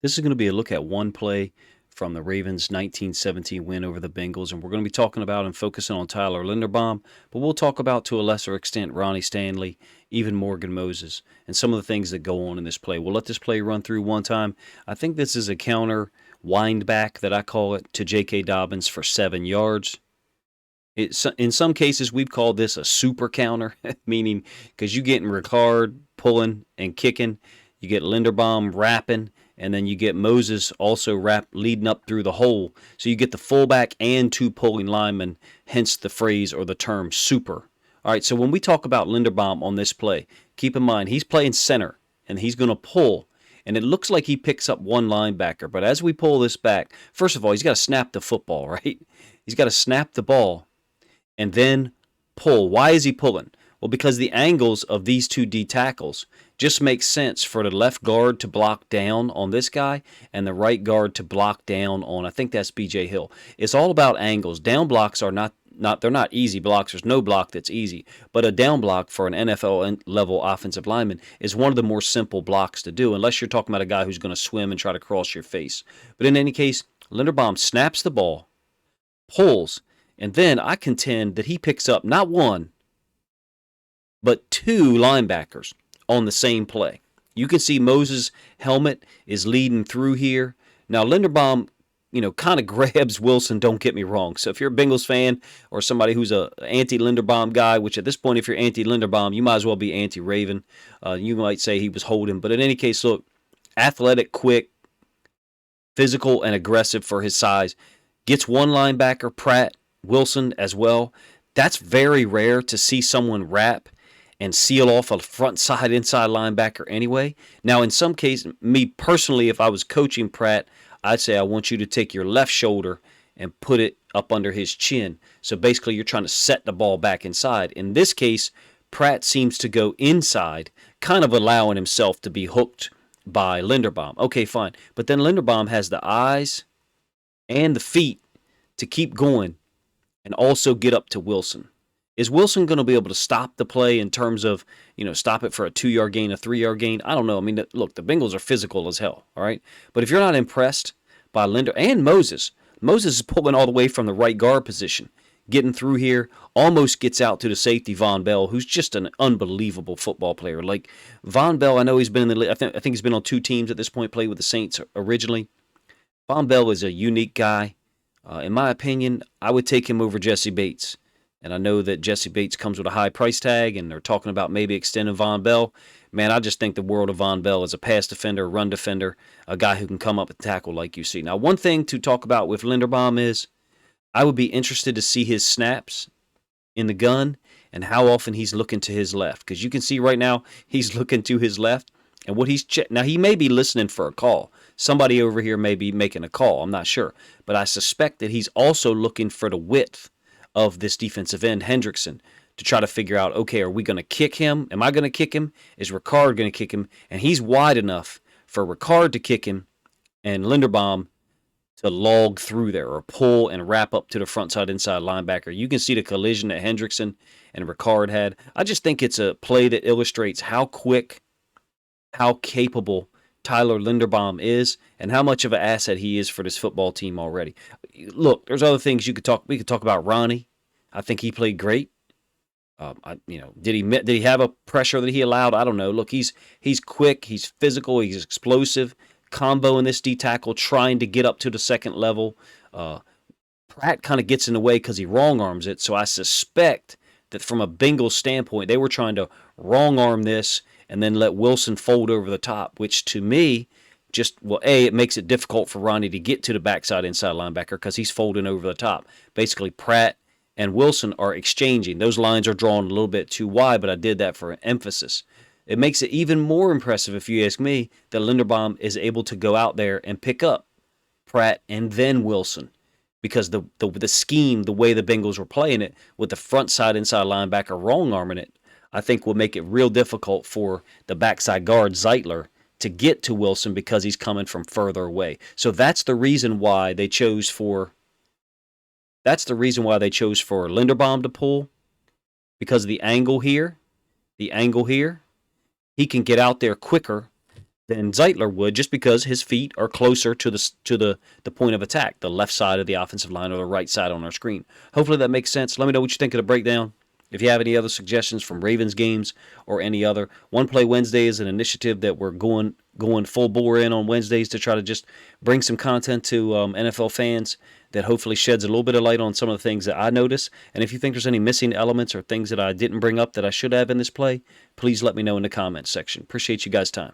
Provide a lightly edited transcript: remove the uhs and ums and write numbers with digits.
This is going to be a look at one play from the Ravens' 1917 win over the Bengals, and we're going to be talking about and focusing on Tyler Linderbaum, but we'll talk about to a lesser extent Ronnie Stanley, even Morgan Moses, and some of the things that go on in this play. We'll let this play run through one time. I think this is a counter wind back that I call it to J.K. Dobbins for 7 yards. In some cases, we've called this a super counter, meaning because you get in Ricard pulling and kicking, you get Linderbaum wrapping, and then you get Moses also leading up through the hole. So you get the fullback and two pulling linemen, hence the phrase or the term super. All right, so when we talk about Linderbaum on this play, keep in mind he's playing center, and he's going to pull. And it looks like he picks up one linebacker. But as we pull this back, first of all, he's got to snap the football, right? He's got to snap the ball and then pull. Why is he pulling? Well, because the angles of these two D tackles just make sense for the left guard to block down on this guy and the right guard to block down on, I think that's BJ Hill. It's all about angles. Down blocks are not they're not easy blocks. There's no block that's easy. But a down block for an NFL level offensive lineman is one of the more simple blocks to do, unless you're talking about a guy who's going to swim and try to cross your face. But in any case, Linderbaum snaps the ball, pulls, and then I contend that he picks up not one, but two linebackers on the same play. You can see Moses' helmet is leading through here. Now, Linderbaum, kind of grabs Wilson, don't get me wrong. So if you're a Bengals fan or somebody who's a anti-Linderbaum guy, which at this point, if you're anti-Linderbaum, you might as well be anti-Raven. You might say he was holding. But in any case, look, athletic, quick, physical, and aggressive for his size. Gets one linebacker, Pratt, Wilson as well. That's very rare to see someone wrap and seal off a front side inside linebacker anyway. Now, in some cases, me personally, if I was coaching Pratt, I'd say I want you to take your left shoulder and put it up under his chin. So basically, you're trying to set the ball back inside. In this case, Pratt seems to go inside, kind of allowing himself to be hooked by Linderbaum. Okay, fine. But then Linderbaum has the eyes and the feet to keep going and also get up to Wilson. Is Wilson going to be able to stop the play in terms of, stop it for a 2-yard gain, a 3-yard gain? I don't know. I mean, look, the Bengals are physical as hell, all right? But if you're not impressed by Linder and Moses is pulling all the way from the right guard position, getting through here, almost gets out to the safety, Von Bell, who's just an unbelievable football player. Like, Von Bell, I know he's been in the I think he's been on 2 teams at this point, played with the Saints originally. Von Bell is a unique guy. In my opinion, I would take him over Jesse Bates. And I know that Jesse Bates comes with a high price tag, and they're talking about maybe extending Von Bell. Man, I just think the world of Von Bell as a pass defender, run defender, a guy who can come up and tackle like you see. Now, one thing to talk about with Linderbaum is I would be interested to see his snaps in the gun and how often he's looking to his left. Because you can see right now he's looking to his left. And what he's now, he may be listening for a call. Somebody over here may be making a call. I'm not sure. But I suspect that he's also looking for the width of this defensive end, Hendrickson, to try to figure out, okay, are we going to kick him? Am I going to kick him? Is Ricard going to kick him? And he's wide enough for Ricard to kick him and Linderbaum to log through there or pull and wrap up to the front side inside linebacker. You can see the collision that Hendrickson and Ricard had. I just think it's a play that illustrates how quick, how capable Tyler Linderbaum is and how much of an asset he is for this football team already. Look, there's other things we could talk about Ronnie. I think he played great. Did he have a pressure that he allowed? I don't know. Look, he's quick, he's physical, he's explosive. Combo in this D tackle, trying to get up to the second level. Pratt kind of gets in the way because he wrong arms it. So I suspect that from a Bengals standpoint, they were trying to wrong arm this and then let Wilson fold over the top, which to me it makes it difficult for Ronnie to get to the backside inside linebacker because he's folding over the top. Basically, Pratt and Wilson are exchanging. Those lines are drawn a little bit too wide, but I did that for emphasis. It makes it even more impressive, if you ask me, that Linderbaum is able to go out there and pick up Pratt and then Wilson because the scheme, the way the Bengals were playing it with the front side inside linebacker wrong arming it, I think will make it real difficult for the backside guard, Zeitler, to get to Wilson because he's coming from further away. So that's the reason why they chose for Linderbaum to pull, because the angle here, he can get out there quicker than Zeitler would, just because his feet are closer to the point of attack, the left side of the offensive line or the right side on our screen. Hopefully that makes sense. Let me know what you think of the breakdown. If you have any other suggestions from Ravens games or any other, One Play Wednesday is an initiative that we're going full bore in on Wednesdays to try to just bring some content to NFL fans that hopefully sheds a little bit of light on some of the things that I notice. And if you think there's any missing elements or things that I didn't bring up that I should have in this play, please let me know in the comments section. Appreciate you guys' time.